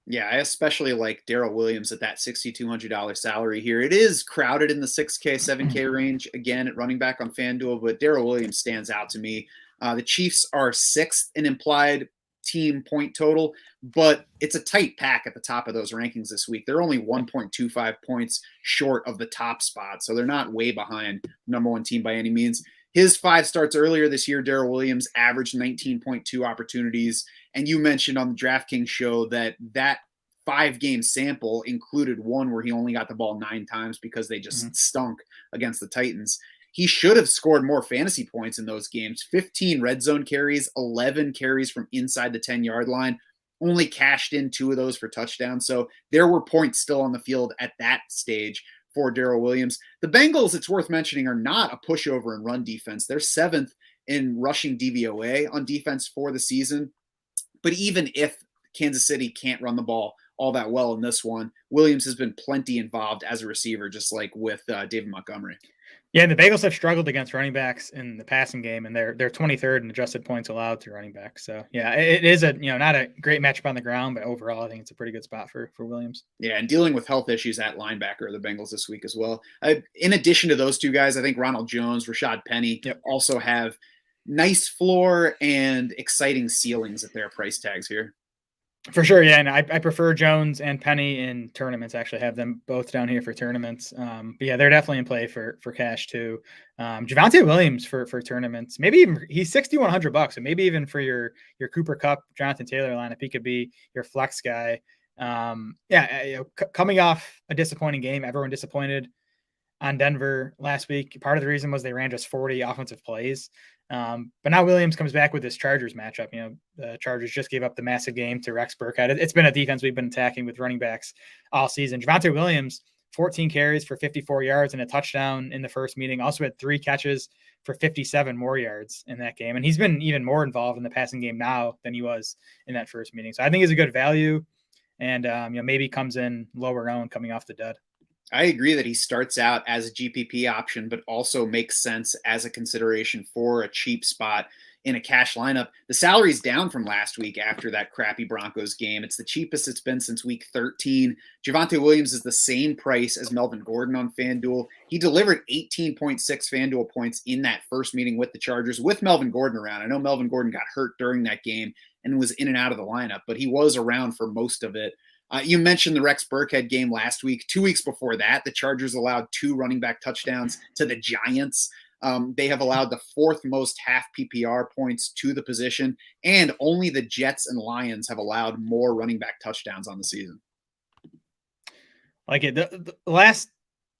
Yeah, I especially like Darrell Williams at that $6,200 salary here. It is crowded in the 6K, 7K range again at running back on FanDuel, but Darrell Williams stands out to me. The Chiefs are 6th in implied team point total, but it's a tight pack at the top of those rankings this week. They're only 1.25 points short of the top spot, so they're not way behind number 1 team by any means. His 5 starts earlier this year, Darrell Williams averaged 19.2 opportunities, and you mentioned on the DraftKings show that 5-game sample included one where he only got the ball 9 times because they just stunk against the Titans. He should have scored more fantasy points in those games. 15 red zone carries, 11 carries from inside the 10-yard line, only cashed in 2 of those for touchdowns. So there were points still on the field at that stage for Darrell Williams. The Bengals, it's worth mentioning, are not a pushover in run defense. They're 7th in rushing DVOA on defense for the season. But even if Kansas City can't run the ball all that well in this one, Williams has been plenty involved as a receiver, just like with David Montgomery. Yeah, and the Bengals have struggled against running backs in the passing game, and they're 23rd in adjusted points allowed to running backs. So yeah, it is not a great matchup on the ground, but overall I think it's a pretty good spot for Williams. Yeah, and dealing with health issues at linebacker, the Bengals this week as well. In addition to those two guys, I think Ronald Jones, Rashad Penny also have nice floor and exciting ceilings at their price tags here. For sure, yeah, and I prefer Jones and Penny in tournaments. I actually have them both down here for tournaments. But yeah, they're definitely in play for cash too. Javonte Williams for tournaments, maybe even he's $6,100, and maybe even for your Cooper Kupp, Jonathan Taylor lineup, he could be your flex guy. Coming off a disappointing game, everyone disappointed on Denver last week. Part of the reason was they ran just 40 offensive plays. But now Williams comes back with this Chargers matchup. The Chargers just gave up the massive game to Rex Burkhead. It's been a defense we've been attacking with running backs all season. Javonte Williams, 14 carries for 54 yards and a touchdown in the first meeting. Also had 3 catches for 57 more yards in that game. And he's been even more involved in the passing game now than he was in that first meeting. So I think he's a good value, and maybe comes in lower owned coming off the dud. I agree that he starts out as a GPP option, but also makes sense as a consideration for a cheap spot in a cash lineup. The salary's down from last week after that crappy Broncos game. It's the cheapest it's been since week 13. Javonte Williams is the same price as Melvin Gordon on FanDuel. He delivered 18.6 FanDuel points in that first meeting with the Chargers with Melvin Gordon around. I know Melvin Gordon got hurt during that game and was in and out of the lineup, but he was around for most of it. You mentioned the Rex Burkhead game last week. 2 weeks before that, the Chargers allowed 2 running back touchdowns to the Giants. They have allowed the 4th most half PPR points to the position, and only the Jets and Lions have allowed more running back touchdowns on the season. Like it, the last,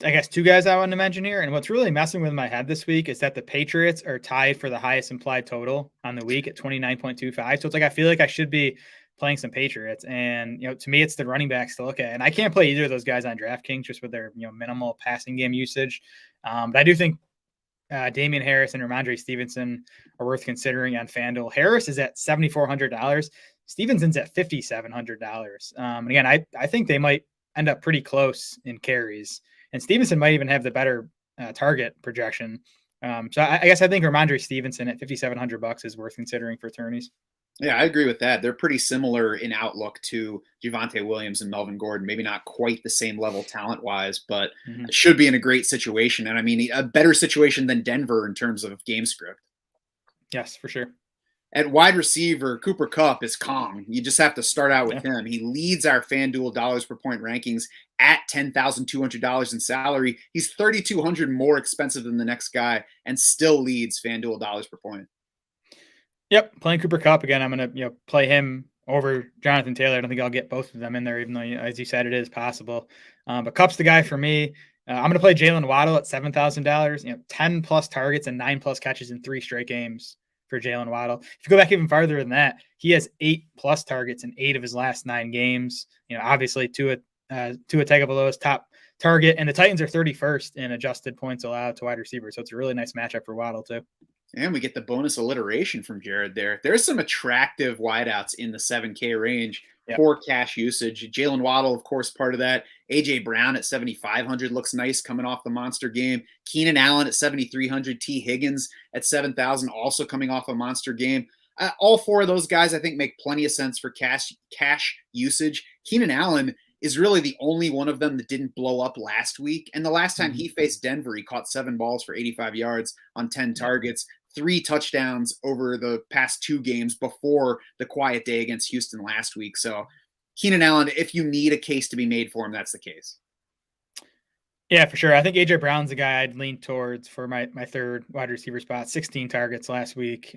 I guess, 2 guys I wanted to mention here, and what's really messing with my head this week is that the Patriots are tied for the highest implied total on the week at 29.25. So it's like I feel like I should be playing some Patriots, and to me it's the running backs to look at, and I can't play either of those guys on DraftKings just with their minimal passing game usage. But I do think Damian Harris and Ramondre Stevenson are worth considering on FanDuel. Harris is at $7,400. Stevenson's at $5,700. And again, I think they might end up pretty close in carries, and Stevenson might even have the better target projection. So I guess I think Ramondre Stevenson at $5,700 is worth considering for tourneys. Yeah, I agree with that. They're pretty similar in outlook to Javonte Williams and Melvin Gordon. Maybe not quite the same level talent-wise, but should be in a great situation. And I mean, a better situation than Denver in terms of game script. Yes, for sure. At wide receiver, Cooper Kupp is Kong. You just have to start out with him. He leads our FanDuel dollars per point rankings at $10,200 in salary. He's $3,200 more expensive than the next guy and still leads FanDuel dollars per point. Yep, playing Cooper Kupp again. I'm going to play him over Jonathan Taylor. I don't think I'll get both of them in there, even though, as you said, it is possible. But Kupp's the guy for me. I'm going to play Jalen Waddle at $7,000. 10 plus targets and 9 plus catches in 3 straight games for Jalen Waddle. If you go back even farther than that, he has 8 plus targets in 8 of his last 9 games. Obviously Tua Tagovailoa's top target, and the Titans are 31st in adjusted points allowed to wide receivers. So it's a really nice matchup for Waddle too. And we get the bonus alliteration from Jared there. There's some attractive wideouts in the 7K range for cash usage. Jalen Waddle, of course, part of that. A.J. Brown at 7,500 looks nice coming off the monster game. Keenan Allen at 7,300. T. Higgins at 7,000, also coming off a monster game. All 4 of those guys, I think, make plenty of sense for cash usage. Keenan Allen is really the only one of them that didn't blow up last week. And the last time he faced Denver, he caught 7 balls for 85 yards on 10 targets. 3 touchdowns over the past 2 games before the quiet day against Houston last week. So Keenan Allen, if you need a case to be made for him, that's the case. Yeah, for sure. I think A.J. Brown's the guy I'd lean towards for my 3rd wide receiver spot. 16 targets last week.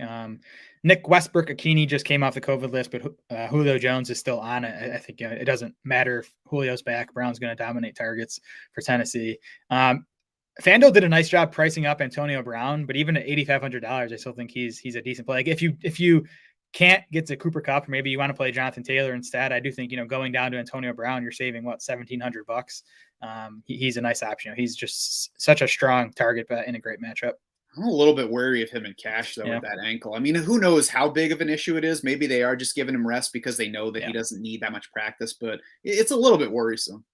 Nick Westbrook-Akini just came off the COVID list, but Julio Jones is still on it. I think it doesn't matter if Julio's back. Brown's going to dominate targets for Tennessee. FanDuel did a nice job pricing up Antonio Brown, but even at $8,500, I still think he's a decent play. Like if you can't get to Cooper Kupp, or maybe you want to play Jonathan Taylor instead, I do think going down to Antonio Brown, you're saving $1,700. He's a nice option. He's just such a strong target bet in a great matchup. I'm a little bit wary of him in cash, though, with that ankle. I mean, who knows how big of an issue it is? Maybe they are just giving him rest because they know that he doesn't need that much practice, but it's a little bit worrisome.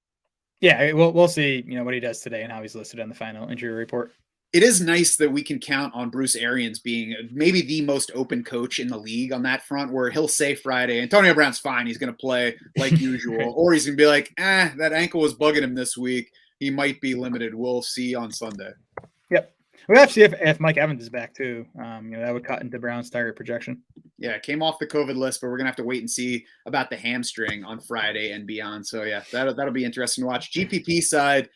Yeah, we'll see, what he does today and how he's listed on the final injury report. It is nice that we can count on Bruce Arians being maybe the most open coach in the league on that front, where he'll say Friday, Antonio Brown's fine, he's going to play like usual, or he's going to be like, that ankle was bugging him this week, he might be limited, we'll see on Sunday. Yep. We'll have to see if Mike Evans is back too. That would cut into Brown's target projection. Yeah, it came off the COVID list, but we're going to have to wait and see about the hamstring on Friday and beyond. So yeah, that'll be interesting to watch. GPP side,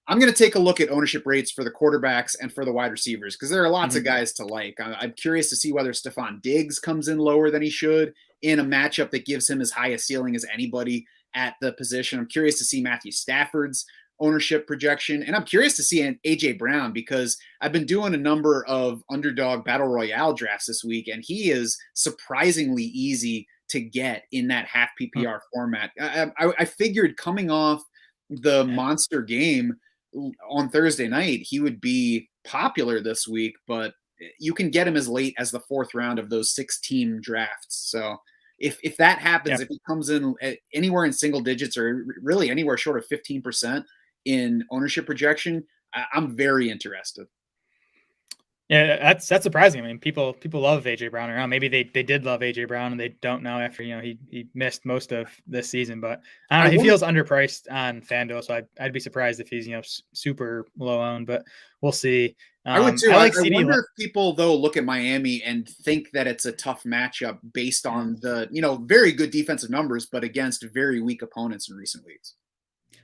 I'm going to take a look at ownership rates for the quarterbacks and for the wide receivers, because there are lots of guys to like. I'm curious to see whether Stephon Diggs comes in lower than he should in a matchup that gives him as high a ceiling as anybody at the position. I'm curious to see Matthew Stafford's ownership projection, and I'm curious to see AJ Brown, because I've been doing a number of underdog battle royale drafts this week, and he is surprisingly easy to get in that half PPR format. I figured coming off the monster game on Thursday night, he would be popular this week, but you can get him as late as the 4th round of those 6-team drafts. So if that happens, if he comes in anywhere in single digits or really anywhere short of 15% in ownership projection, I'm very interested. Yeah, that's surprising. I mean, people love AJ Brown around. Maybe they did love AJ Brown and they don't now after he missed most of this season. But I don't know. He feels underpriced on FanDuel, so I'd be surprised if he's super low owned. But we'll see. I would too. I wonder if people though look at Miami and think that it's a tough matchup based on the very good defensive numbers, but against very weak opponents in recent weeks.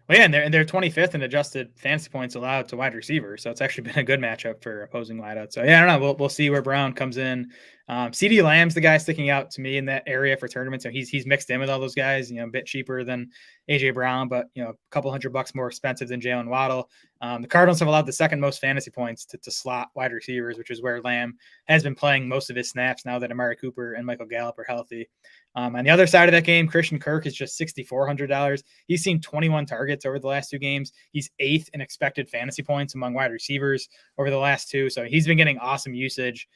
Well, yeah, and they're 25th in adjusted fantasy points allowed to wide receivers, so it's actually been a good matchup for opposing wideouts. So yeah, I don't know. We'll see where Brown comes in. CeeDee Lamb's the guy sticking out to me in that area for tournaments. So he's mixed in with all those guys. A bit cheaper than AJ Brown, but a couple $100 more expensive than Jalen Waddle. The Cardinals have allowed the 2nd most fantasy points to slot wide receivers, which is where Lamb has been playing most of his snaps now that Amari Cooper and Michael Gallup are healthy. On the other side of that game, Christian Kirk is just $6,400. He's seen 21 targets over the last 2 games. He's 8th in expected fantasy points among wide receivers over the last 2. So he's been getting awesome usage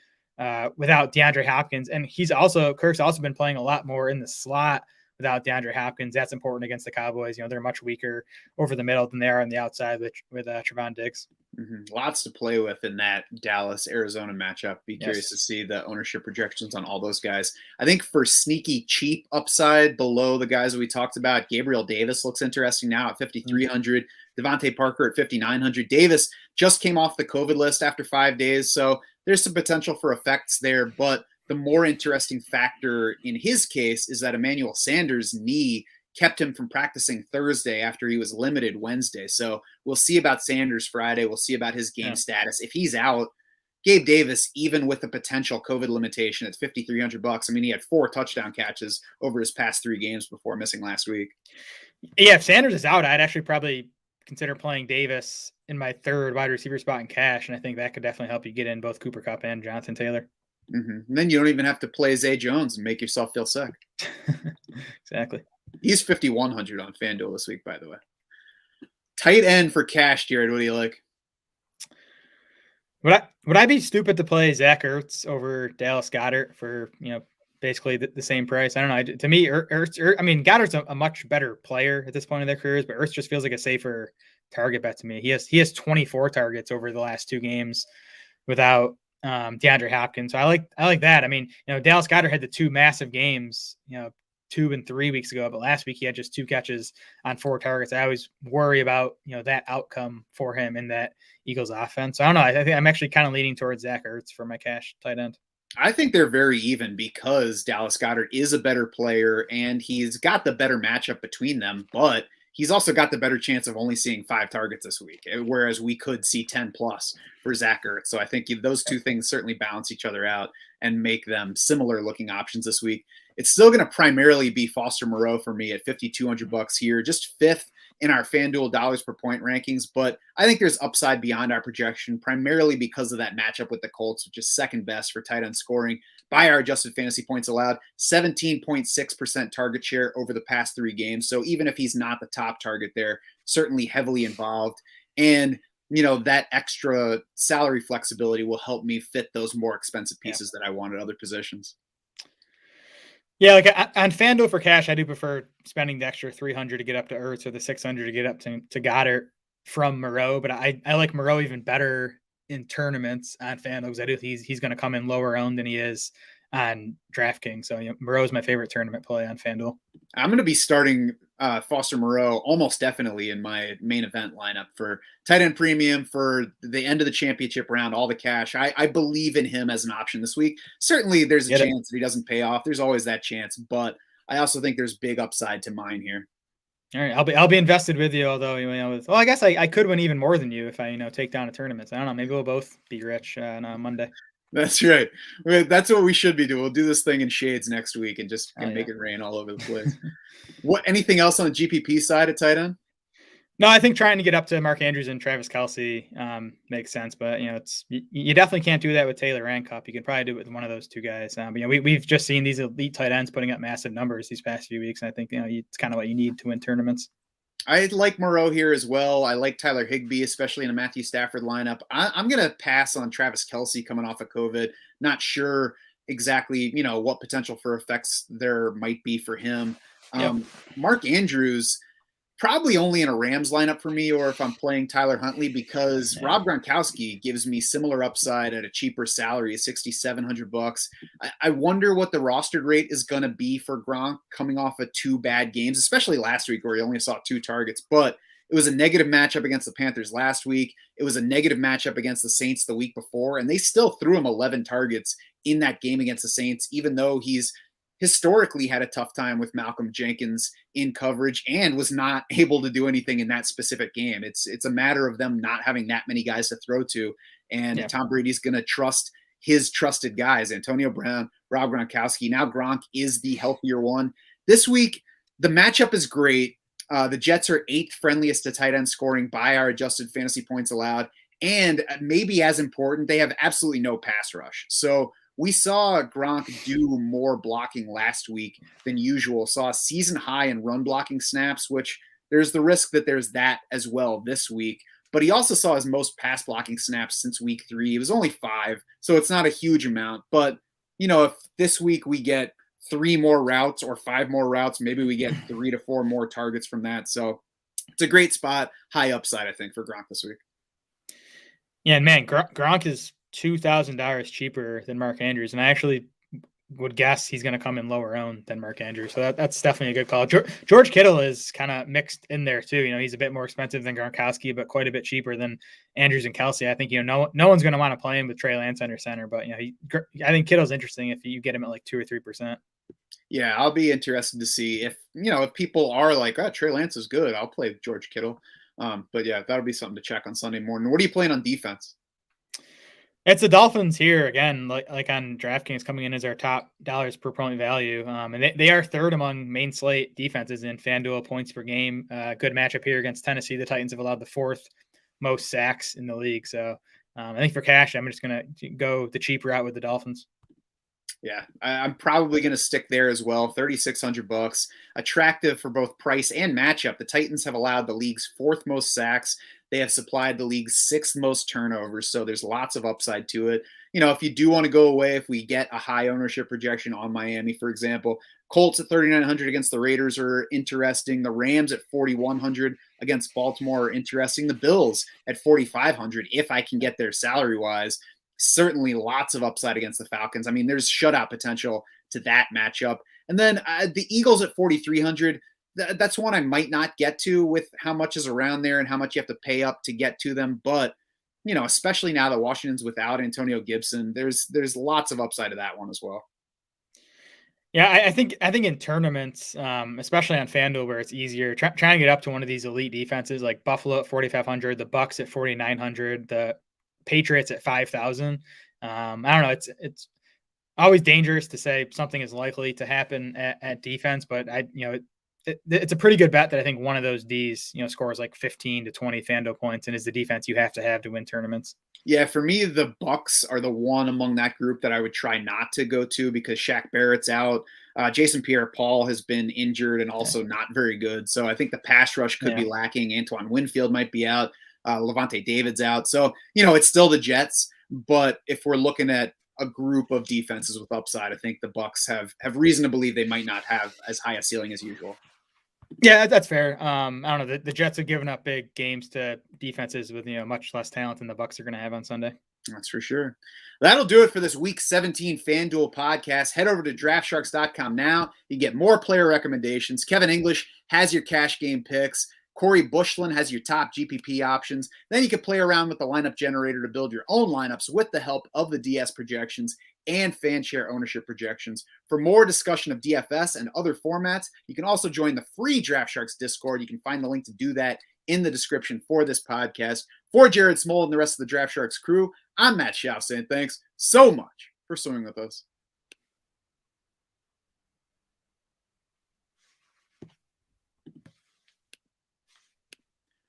without DeAndre Hopkins. And Kirk's also been playing a lot more in the slot without DeAndre Hopkins. That's important against the Cowboys. They're much weaker over the middle than they are on the outside with Trevon Diggs. Lots to play with in that Dallas-Arizona matchup. Be curious to see the ownership projections on all those guys. I think for sneaky cheap upside below the guys that we talked about, Gabriel Davis looks interesting now at 5,300. Devontae Parker at 5,900. Davis just came off the COVID list after 5 days, so there's some potential for effects there. But the more interesting factor in his case is that Emmanuel Sanders' knee kept him from practicing Thursday after he was limited Wednesday. So we'll see about Sanders Friday. We'll see about his game status. If he's out, Gabe Davis, even with the potential COVID limitation, it's $5,300. I mean, he had 4 touchdown catches over his past 3 games before missing last week. Yeah, if Sanders is out, I'd actually probably consider playing Davis in my 3rd wide receiver spot in cash, and I think that could definitely help you get in both Cooper Kupp and Jonathan Taylor. And then you don't even have to play Zay Jones and make yourself feel sick. Exactly. He's 5,100 on FanDuel this week, by the way. Tight end for cash, Jared. What do you like? Would I be stupid to play Zach Ertz over Dallas Goedert for basically the same price? I don't know. To me, Goddard's a much better player at this point in their careers, but Ertz just feels like a safer target bet to me. He has 24 targets over the last 2 games without DeAndre Hopkins. So I like that. I mean, Dallas Goedert had the 2 massive games, 2 and 3 weeks ago, but last week he had just 2 catches on 4 targets. I always worry about, that outcome for him in that Eagles offense. So I don't know. I think I'm actually kind of leaning towards Zach Ertz for my cash tight end. I think they're very even because Dallas Goedert is a better player and he's got the better matchup between them, but he's also got the better chance of only seeing 5 targets this week, whereas we could see 10 plus for Zach Ertz. So I think those 2 things certainly balance each other out and make them similar looking options this week. It's still going to primarily be Foster Moreau for me at $5,200 here, just 5th in our FanDuel dollars per point rankings. But I think there's upside beyond our projection, primarily because of that matchup with the Colts, which is 2nd best for tight end scoring by our adjusted fantasy points allowed, 17.6% target share over the past 3 games. So even if he's not the top target there, certainly heavily involved. And that extra salary flexibility will help me fit those more expensive pieces that I want at other positions. Yeah, like on FanDuel for cash, I do prefer spending the extra $300 to get up to Ertz or the $600 to get up to Goddard from Moreau. But I like Moreau even better in tournaments on FanDuel because I do think he's going to come in lower owned than he is on DraftKings. So Moreau is my favorite tournament play on FanDuel. I'm going to be starting Foster Moreau almost definitely in my main event lineup for tight end premium for the end of the championship round, all the cash. I believe in him as an option this week. Certainly there's a chance that he doesn't pay off. There's always that chance, but I also think there's big upside to mine here. All right, I'll be invested with you. Although I guess I could win even more than you if I take down a tournament. So I don't know. Maybe we'll both be rich on Monday. That's right. That's what we should be doing. We'll do this thing in shades next week and just make it rain all over the place. Anything else on the GPP side at tight end? No, I think trying to get up to Mark Andrews and Travis Kelce makes sense, but you definitely can't do that with Taylor and Kupp. You can probably do it with one of those two guys. But we've just seen these elite tight ends putting up massive numbers these past few weeks, and I think it's kind of what you need to win tournaments. I like Moreau here as well. I like Tyler Higbee, especially in a Matthew Stafford lineup. I'm going to pass on Travis Kelce coming off of COVID. Not sure exactly, what potential for effects there might be for him. Mark Andrews, probably only in a Rams lineup for me, or if I'm playing Tyler Huntley, because Rob Gronkowski gives me similar upside at a cheaper salary of $6,700. I wonder what the rostered rate is going to be for Gronk coming off of 2 bad games, especially last week where he only saw 2 targets. But it was a negative matchup against the Panthers last week. It was a negative matchup against the Saints the week before, and they still threw him 11 targets in that game against the Saints, even though he's historically had a tough time with Malcolm Jenkins in coverage and was not able to do anything in that specific game. It's a matter of them not having that many guys to throw to. And Tom Brady's going to trust his trusted guys, Antonio Brown, Rob Gronkowski. Now Gronk is the healthier one. This week, the matchup is great. The Jets are 8th friendliest to tight end scoring by our adjusted fantasy points allowed. And maybe as important, they have absolutely no pass rush. So we saw Gronk do more blocking last week than usual, saw a season high in run blocking snaps, which there's the risk that there's that as well this week. But he also saw his most pass blocking snaps since week 3. It was only 5, so it's not a huge amount. But, if this week we get 3 more routes or 5 more routes, maybe we get 3 to 4 more targets from that. So it's a great spot, high upside, I think, for Gronk this week. Yeah, and man, Gronk is $2,000 cheaper than Mark Andrews, and I actually would guess he's going to come in lower owned than Mark Andrews. So that's definitely a good call. George Kittle is kind of mixed in there too. He's a bit more expensive than Gronkowski, but quite a bit cheaper than Andrews and Kelce. I think no one's going to want to play him with Trey Lance under center, but I think Kittle's interesting if you get him at like 2 or 3%. Yeah, I'll be interested to see if people are like, oh, Trey Lance is good, I'll play George Kittle. But yeah, that'll be something to check on Sunday morning. What are you playing on defense? It's the Dolphins here again, like on DraftKings, coming in as our top dollars per point value. And they are 3rd among main slate defenses in FanDuel points per game. Good matchup here against Tennessee. The Titans have allowed the 4th most sacks in the league. So I think for cash, I'm just going to go the cheap route with the Dolphins. Yeah, I'm probably going to stick there as well. $3,600, attractive for both price and matchup. The Titans have allowed the league's 4th most sacks. They have supplied the league's 6th most turnovers, so there's lots of upside to it. If you do want to go away, if we get a high ownership projection on Miami, for example, Colts at 3,900 against the Raiders are interesting. The Rams at 4,100 against Baltimore are interesting. The Bills at 4,500, if I can get there salary-wise. Certainly lots of upside against the Falcons. I mean, there's shutout potential to that matchup. And then the Eagles at 4,300, that's one I might not get to with how much is around there and how much you have to pay up to get to them. But, especially now that Washington's without Antonio Gibson, there's lots of upside to that one as well. Yeah, I think in tournaments, especially on FanDuel where it's easier, trying to get up to one of these elite defenses like Buffalo at 4,500, the Bucks at 4,900, the Patriots at 5,000. I don't know. It's always dangerous to say something is likely to happen at defense, but it's a pretty good bet that I think one of those Ds, scores like 15 to 20 FanDuel points and is the defense you have to win tournaments. Yeah, for me, the Bucks are the one among that group that I would try not to go to because Shaq Barrett's out. Jason Pierre-Paul has been injured and also not very good. So I think the pass rush could be lacking. Antoine Winfield might be out. Levante David's out. So, it's still the Jets. But if we're looking at a group of defenses with upside, I think the Bucks have reason to believe they might not have as high a ceiling as usual. Yeah, that's fair. I don't know. The Jets have given up big games to defenses with much less talent than the Bucs are going to have on Sunday. That's for sure. That'll do it for this Week 17 FanDuel podcast. Head over to DraftSharks.com now. You get more player recommendations. Kevin English has your cash game picks. Corey Bushland has your top GPP options. Then you can play around with the lineup generator to build your own lineups with the help of the DS projections and fan share ownership projections. For more discussion of DFS and other formats, you can also join the free DraftSharks Discord. You can find the link to do that in the description for this podcast. For Jared Small and the rest of the DraftSharks crew, I'm Matt Schauf saying thanks so much for swimming with us.